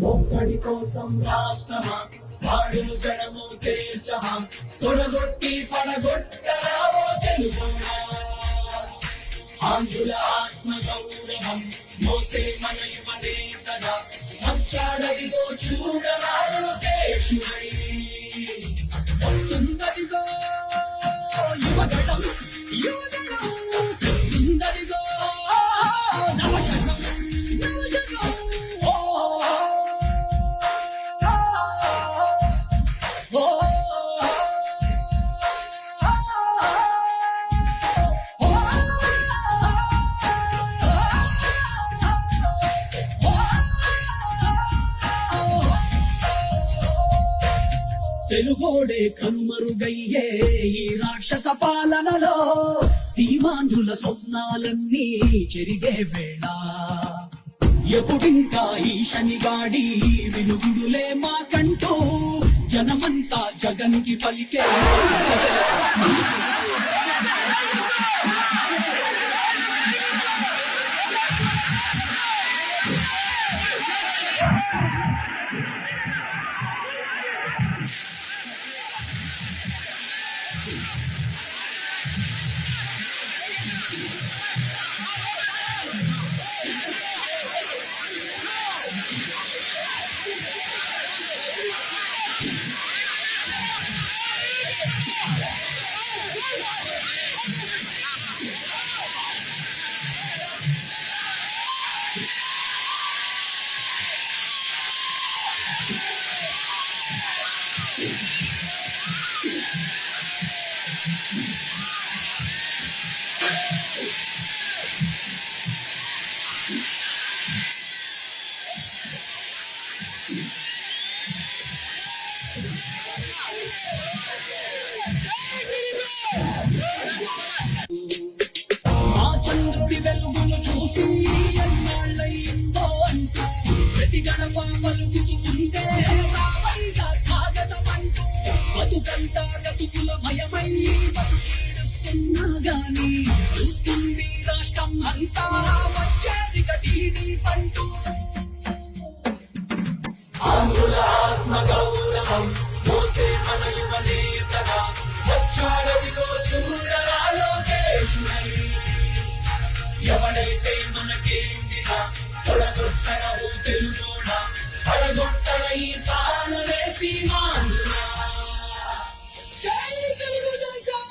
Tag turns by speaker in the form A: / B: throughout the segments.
A: ఒక్కడి కోసం రాష్ట్రమా వాడు జనము తేల్చమా తొడగొట్టి పడగొట్టరావో తెలుగోడా ఆంధ్రుల ఆత్మ గౌరవం మోసే మన యువ నేతగా వచ్చాడదిగో చూడరాడు దేశుడై వస్తుందదిగో యువగడం యువగడం వస్తుందదిగో నవశకం నవశకం తెలుగోడే కనుమరుగయ్యే ఈ రాక్షస పాలనలో సీమాంధ్రుల స్వప్నాలన్నీ చెరిగే వేళ ఎప్పుడింకా ఈ శనిగాడి విరుగుడులే మాకంటూ జనమంతా జగన్ కి పలికే చంద్రుడి వెలుగును చూసి ఎన్నాళ్ళయిందో అంటూ ప్రతి గడప పలుకుతూ ఉంటే రావైగా స్వాగతం అంటూ బతుకంతా గతుకుల మయమై బతుకీడుస్తున్నా గాని చూస్తుంది రాష్ట్రం అంతా వచ్చేది కటీడీ పంటూ ఆంధ్రుల ఆత్మ గౌరవం మోసే మన యువ నేతగా వచ్చాడదిగో చూడరా లోకేశుడై ఎవడైతే మనకేందిగా తొడగొట్టరవు తెలుగోడా పడగొట్టర ఈ పాలనే సీమాంధ్రుడా జై తెలుగుదేశం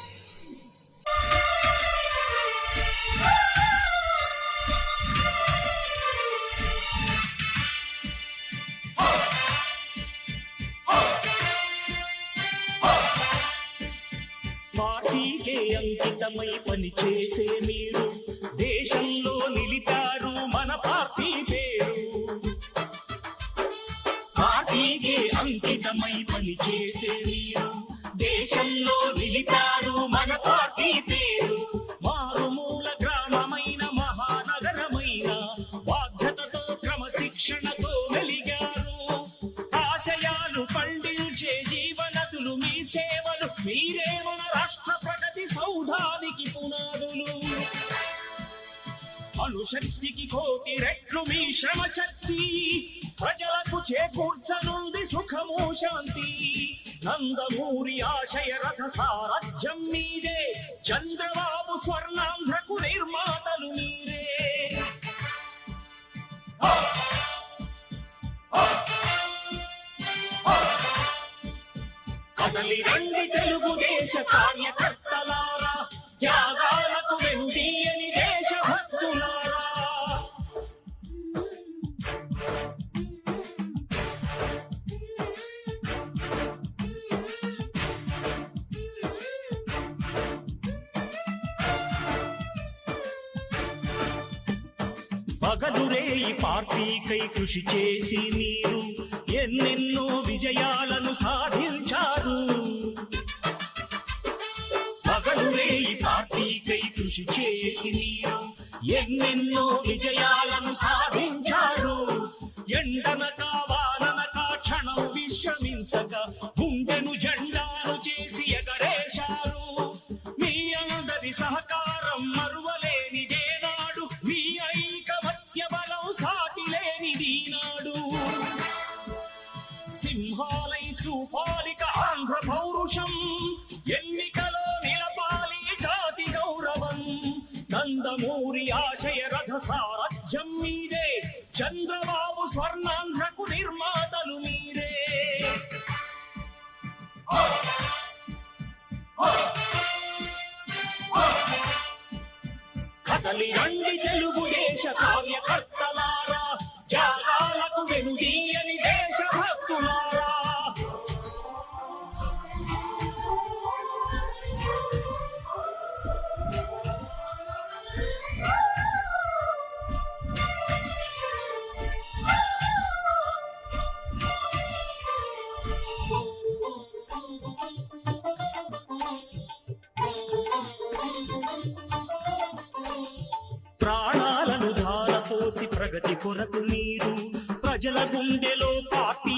B: పార్టీకే అంకితమై పనిచేసే మీరు దేశంలో నిలిపారు మన పార్టీ పేరు. పార్టీకే అంకితమై పనిచేసే మీరు దేశంలో నిలిపారు మన పార్టీ పేరు. మారుమూల గ్రామమైన మహానగరమైన బాధ్యతతో క్రమశిక్షణతో వెలిగారు. ఆశయాలు పండించే జీవనదులు మీ సేవలు మీరే మన రాష్ట్ర ప్రగతి సౌధానికి పునాదులు. అణుశక్తికి కోటి రెట్లు మీ శ్రమ శక్తి ప్రజలకు చేకూర్చనుంది సుఖము శాంతి. నందమూరి ఆశయ రథ సారథ్యం మీదే చంద్రబాబు స్వర్ణాంధ్రకు నిర్మాతలు మీరే. కదలి రండి తెలుగుదేశ కార్యకర్తలారా త్యాగాలకు వెనుదీయని దేశభక్తులారా. పగలురే ఈ పార్టీకై కృషి చేసి మీరు ఎన్నెన్నో విజయాలను సాధించారు. పగలురే ఈ పార్టీకై కృషి చేసి మీరు ఎన్నెన్నో విజయాలను సాధించారు. ఎండనక వాననక క్షణం విశ్రమించక గుండెను జెండాను చేసి ఎగరేశారు. మీ అందరి సహకారం మరువ నందమూరి ఆశయ రథ సారథ్యం మీదే, చంద్రబాబు స్వర్ణాంధ్రకు నిర్మాతలు మీరే. కదలి రండి తెలుగుదేశ కావ్యకర్తలారా, త్యాగాలకు వెనుదీయని దేశభక్తులారా. ప్రాణాలను ధారపోసి ప్రగతి కొరకు మీరు, ప్రజల గుండెలో పార్టీ